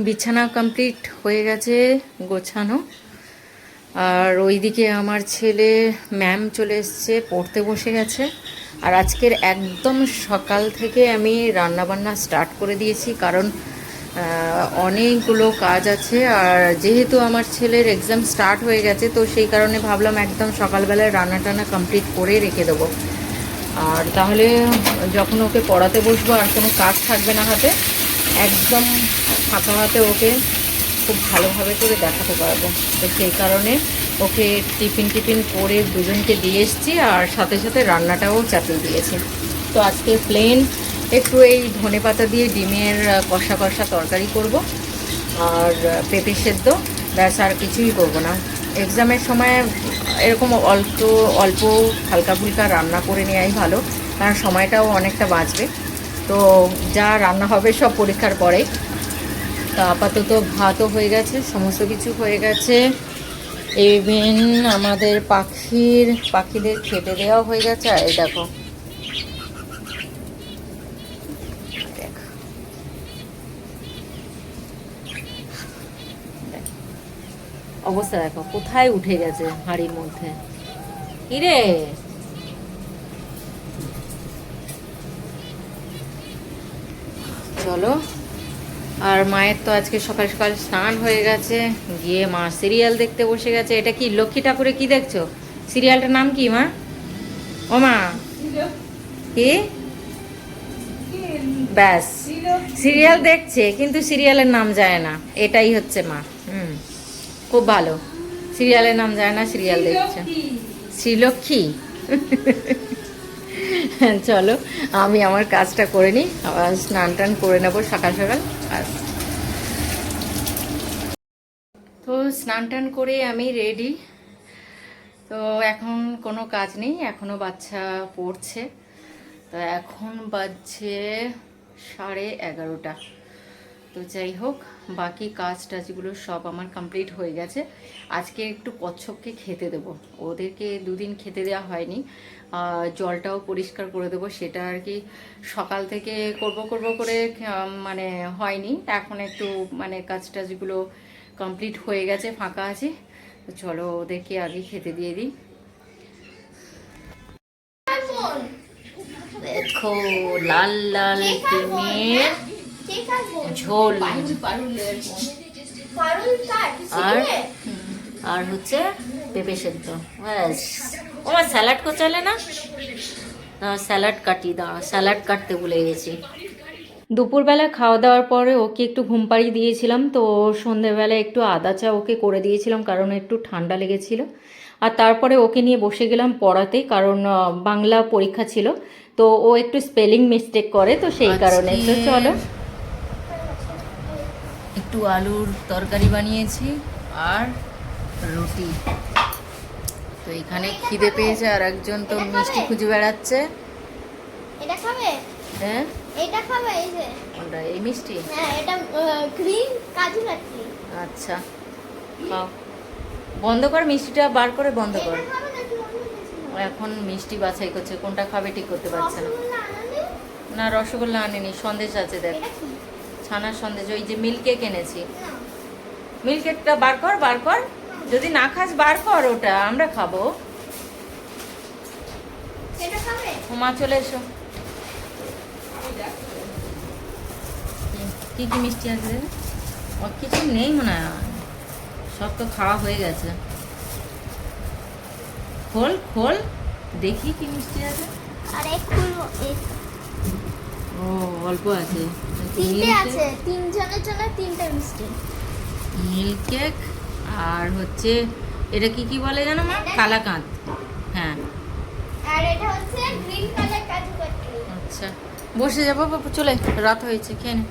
বিছানা কমপ্লিট হয়ে গেছে গোছানো। আর ওইদিকে আমার ছেলে ম্যাম চলে এসছে, পড়তে বসে গেছে। আর আজকের একদম সকাল থেকে আমি রান্নাবান্না স্টার্ট করে দিয়েছি, কারণ অনেকগুলো কাজ আছে। আর যেহেতু আমার ছেলের এক্সাম স্টার্ট হয়ে গেছে, তো সেই কারণে ভাবলাম একদম সকালবেলায় রান্না টান্না কমপ্লিট করে রেখে দেবো। আর তাহলে যখন ওকে পড়াতে বসবো আর কোনো কাজ থাকবে না হাতে, একদম ফাঁকা হাতে ওকে খুব ভালোভাবে করে দেখাতে পারবো। তো সেই কারণে ওকে টিফিন করে দুজনকে দিয়ে এসেছি, আর সাথে সাথে রান্নাটাও চাপিয়ে দিয়েছি। তো আজকে প্লেন একটু এই ধনেপাতা দিয়ে ডিমের কষা কষা তরকারি করব, আর পেঁপে সেদ্ধ, ব্যাস, আর কিছুই করব না। এক্সামের সময় এরকম অল্প হালকা ফুলকা রান্না করে নেওয়াই ভালো, কারণ সময়টাও অনেকটা বাঁচবে। তো যা রান্না হবে সব পরীক্ষার পরেই। তো আপাতত ভাতও হয়ে গেছে, সমস্ত কিছু হয়ে গেছে। ইভেন আমাদের পাখিদের খেতে দেওয়া হয়ে গেছে। আর এই দেখো, অবস্থা দেখো কোথায় উঠে গেছে হাঁড়ির মধ্যে। কিরে, চলো। আর মায়ের তো আজকে সকাল সকাল স্নান হয়ে গেছে, গিয়ে মা সিরিয়াল দেখতে বসে গেছে। এটা কি লক্ষ্মী ঠাকুরে কি দেখছো? সিরিয়ালটার নাম কি মা? ও মা, কি? ব্যাস, সিরিয়াল দেখছে কিন্তু সিরিয়ালের নাম যায় না, এটাই হচ্ছে মা। খুব ভালো, সিরিয়ালের নাম যায় না, সিরিয়াল দেখছে। শ্রীলক্ষ্মী। চলো, আমি আমার কাজটা করে নিই, আবার স্নান টান করে নেবো সকাল সকাল। আর তো স্নান টান করে আমি রেডি। তো এখন কোনো কাজ নেই, এখনও বাচ্চা পড়ছে। তো এখন বাজছে 11:30। তো যাই হোক, বাকি কাজ টাজগুলো সব আমার কমপ্লিট হয়ে গেছে। আজকে একটু কচ্ছপকে খেতে দেবো, ওদেরকে দুদিন খেতে দেওয়া হয়নি। জলটাও পরিষ্কার করে দেবো, সেটা আর কি সকাল থেকে করব করে মানে হয়নি। এখন একটু মানে কাজ টাজগুলো কমপ্লিট হয়ে গেছে, ফাঁকা আছে। তো চলো ওদেরকে আগে খেতে দিয়ে দিই। দেখো, লাল লাল ডিমের ঝোল, আর হচ্ছে পেঁপে সেদ্ধ, ব্যাস। আমার স্যালাড কোচালে না, স্যালাড কাটি, দাঁড়া, স্যালাড কাটতে ভুলে গেছি। দুপুরবেলা খাওয়া দাওয়ার পরে ওকে একটু ঘুম পাড়িয়ে দিয়েছিলাম। তো সন্ধেবেলা একটু আদা চা ওকে করে দিয়েছিলাম, কারণ একটু ঠান্ডা লেগেছিল। আর তারপরে ওকে নিয়ে বসে গেলাম পড়াতে, কারণ বাংলা পরীক্ষা ছিল। তো ও একটু স্পেলিং মিস্টেক করে, তো সেই কারণে। তো চলো, একটু আলুর তরকারি বানিয়েছি আর রুটি। তো এখানে খিদে পেয়েছে, আর একজন তো মিষ্টি খুঁজে বেড়াচ্ছে। এটা খাবে? হ্যাঁ, এটা খাবে? এই যে কোনটা? এই মিষ্টি? হ্যাঁ, এটা গ্রিন কাজু কাটলি। আচ্ছা, খাও। বন্ধ কর, মিষ্টিটা বার করে বন্ধ কর। এটা খাবে নাকি অন্য কিছু? ও এখন মিষ্টি বাছাই করছে, কোনটা খাবে ঠিক করতে পারছে না। রসগোল্লা আনালে? না, রসগোল্লা আনেনি, সন্দেশ আছে দেখ, এটা কি? ছানার সন্দেশ, ওই যে মিল্ক কেক এনেছি। না। মিল্ক কেকটা বার কর, যদি না খাস বার কর, ওটা আমরা খাবো। এটা খাবে? মা চলে এসো। কি কি মিষ্টি আছে? আর কিছু নেই মনে হয়, সব তো খাওয়া হয়ে গেছে। খোল দেখি কি মিষ্টি আছে। আরে খুলবো। ও, অল্প আছে। তিনটে আছে, তিনজনের জন্য তিনটে মিষ্টি। মিল্ক কেক, আর হচ্ছে এটা কি বলে জানো মা? কালাকাঁদ। হ্যাঁ, আর এটা হচ্ছে গ্রিন কালার কাজু কাটলি। আচ্ছা, বসে যাবো, চলে, রাত হয়েছে, খেয়ে নে।